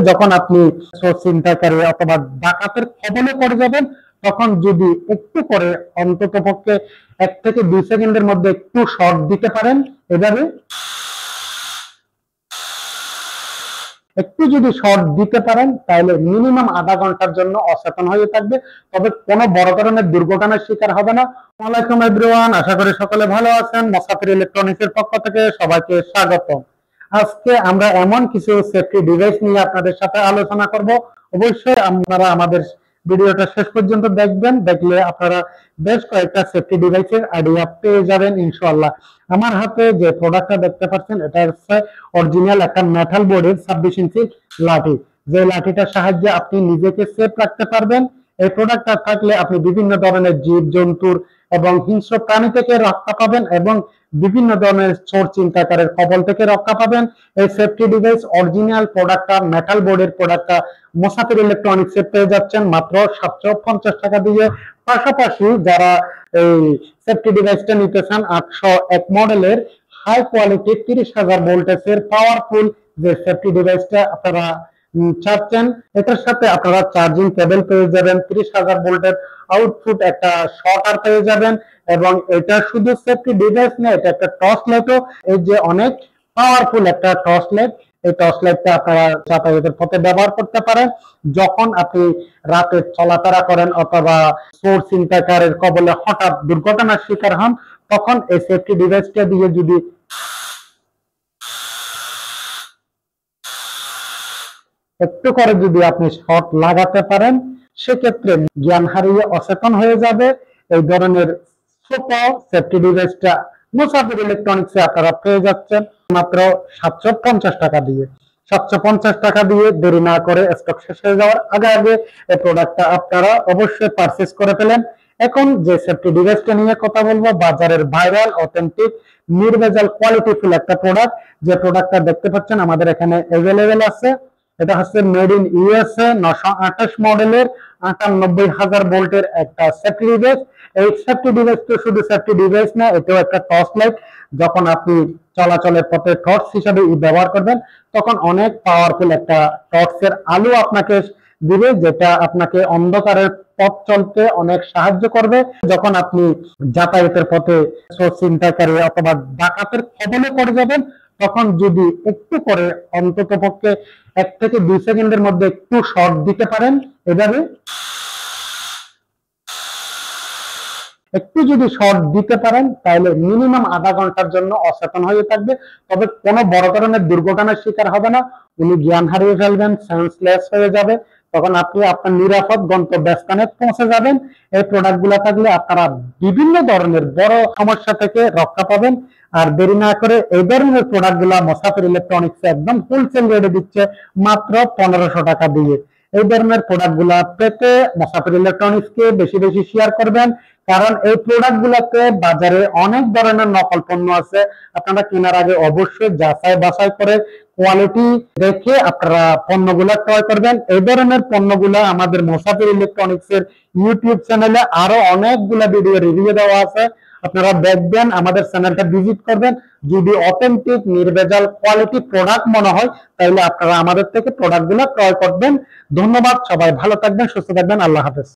যখন আপনি ছিনতাইকারী অথবা ডাকাতের কবলে পড়ে যাবেন, তখন যদি একটু করে অন্তত পক্ষে 1 থেকে 2 সেকেন্ডের মধ্যে একটু শর্ট দিতে পারেন, এভাবে একটু যদি শর্ট দিতে পারেন, তাহলে মিনিমাম আধা ঘন্টার জন্য অচেতন হয়ে থাকবে, তবে কোনো বড় ধরনের দুর্ঘটনার শিকার হবে না। আসসালামু আলাইকুম এভরিওয়ান, আশা করি সকলে ভালো আছেন। মোসাফির ইলেকট্রনিক্সের পক্ষ থেকে সবাইকে স্বাগত। আজকে আমরা এমন কিছু সেফটি ডিভাইস নিয়ে আপনাদের সাথে আলোচনা করব। অবশ্যই আপনারা আমাদের ভিডিওটা শেষ পর্যন্ত দেখবেন, দেখলে আপনারা বেশ কয়েকটা সেফটি ডিভাইসের আইডিয়া পেয়ে যাবেন ইনশাআল্লাহ। আমার হাতে যে প্রোডাক্টটা দেখতে পাচ্ছেন, এটা হচ্ছে অরিজিনাল একটা মেটাল বোর্ডের 26 ইঞ্চি লাঠি। যে লাঠিটার সাহায্যে আপনি নিজেকে সেফ রাখতে পারবেন। এই প্রোডাক্টটা থাকলে আপনি বিভিন্ন ধরনের জীব জন্তুর এবং হিংস্র প্রাণী থেকে রক্ষা পাবেন এবং বিভিন্ন ধরনের চোর চিন্তাকারের কবল থেকে রক্ষা পাবেন। এই সেফটি ডিভাইস অরিজিনাল প্রোডাক্টটা, মেটাল বোর্ডের প্রোডাক্টটা মোসাফির ইলেকট্রনিক্সে পেয়ে যাচ্ছেন মাত্র 750 টাকা দিয়ে। পাশাপাশি যারা এই সেফটি ডিভাইসটা নিতে চান, 801 মডেলের হাই কোয়ালিটি 30,000 ভোল্টেজের পাওয়ারফুল যে সেফটি ডিভাইসটা আপনারা চাচ্ছেন, এটার সাথে আপনারা চার্জিং কেবল পেয়ে যাবেন, 30,000 ভোল্টের আউটপুট একটা শর্টার পেয়ে যাবেন, এবং এটা শুধু সেফটি ডিভাইস না, এটা একটা টর্চ লাইটও। এই যে অনেক পাওয়ারফুল একটা টর্চ লাইট, এই টর্চ লাইটটা আপনারা যাতায়াতের পথে ব্যবহার করতে পারেন। যখন আপনি রাতে চলাফেরা করেন অথবা চোর ছিনতাইকারীর কবলে হঠাৎ দুর্ঘটনার শিকার হন, তখন এই সেফটি ডিভাইসটা দিয়ে যদি একটু করে যদি আপনি শর্ট লাগাতে পারেন, সেক্ষেত্রে জ্ঞান হারিয়ে অচেতন হয়ে যাবে। এই ধরনের ছোট সেফটি ডিভাইসটা মুসাফির ইলেকট্রনিক্সে আপনারা পেয়ে যাচ্ছেন মাত্র 750 টাকা দিয়ে। 750 টাকা দিয়ে দেরি না করে স্টক শেষ হয়ে যাওয়ার আগে আগে এই প্রোডাক্টটা আপনারা অবশ্যই পারচেজ করে ফেলেন। এখন যে সেফটি ডিভাইসটা নিয়ে কথা বলবো, বাজারের ভাইরাল, অথেন্টিক, নির্ভেজাল, কোয়ালিটিফুল একটা প্রোডাক্ট। যে প্রোডাক্টটা দেখতে পাচ্ছেন আমাদের এখানে অ্যাভেলেবেল আছে। এটা হচ্ছে মেড ইন ইউএসএ 928 মডেলের 98,000 ভোল্টের একটা সেফটি ডিভাইস। এই সেফটি ডিভাইস তো শুধু সেফটি ডিভাইস না, এটাও একটা টর্চ লাইট। যখন আপনি চলাচলের পথে টর্চ হিসাবে ব্যবহার করবেন, তখন অনেক পাওয়ারফুল একটা টর্চের আলো আপনাকে দিবে, যেটা আপনাকে অন্ধকারের পথ চলতে অনেক সাহায্য করবে। যখন আপনি যাতায়াতের পথে চোর ছিনতাইকারী অথবা ডাকাতের কবলে পড়ে যাবেন, তখন যদি একটু করে অন্তত পক্ষে 1 থেকে 2 সেকেন্ডের মধ্যে একটু শর্ট দিতে পারেন, এভাবে একটু যদি শর্ট দিতে পারেন, তাহলে মিনিমাম আধা ঘন্টার জন্য অচেতন হয়ে থাকবে, তবে কোনো বড় ধরনের দুর্ঘটনার শিকার হবে না। উনি জ্ঞান হারিয়ে ফেলবেন, সেন্সলেস হয়ে যাবে, তখন আপনি আপনার নিরাপদ গন্তব্যস্থানে পৌঁছে যাবেন। এই প্রোডাক্ট গুলা থাকলে আপনারা বিভিন্ন ধরনের বড় সমস্যা থেকে রক্ষা পাবেন। আর দেরি না করে এই ধরনের প্রোডাক্ট গুলা মোসাফির ইলেকট্রনিক্স একদম হোলসেল রেটে দিচ্ছে মাত্র 1500 টাকা দিয়ে। এই ধরনের প্রোডাক্ট গুলা পেতে মোসাফির ইলেকট্রনিক্স কে বেশি বেশি শেয়ার করবেন, কারণ এই প্রোডাক্ট গুলাতে বাজারে অনেক ধরনের নকল পণ্য আছে। আপনারা কেনার আগে অবশ্যই যাচাই বাছাই করে কোয়ালিটি দেখে আপনারা পণ্যগুলা ক্রয় করবেন। এই ধরনের পণ্যগুলা আমাদের মোসাফির ইলেকট্রনিক্স এর ইউটিউব চ্যানেলে আরো অনেকগুলা ভিডিও রিভিউ দেওয়া আছে, আপনারা দেখবেন, আমাদের চ্যানেলটা ভিজিট করবেন। যদি অথেন্টিক, নির্ভেজাল, কোয়ালিটি প্রোডাক্ট মনে হয়, তাহলে আপনারা আমাদের থেকে প্রোডাক্টগুলো ক্রয় করবেন। ধন্যবাদ, সবাই ভালো থাকবেন, সুস্থ থাকবেন, আল্লাহ হাফেজ।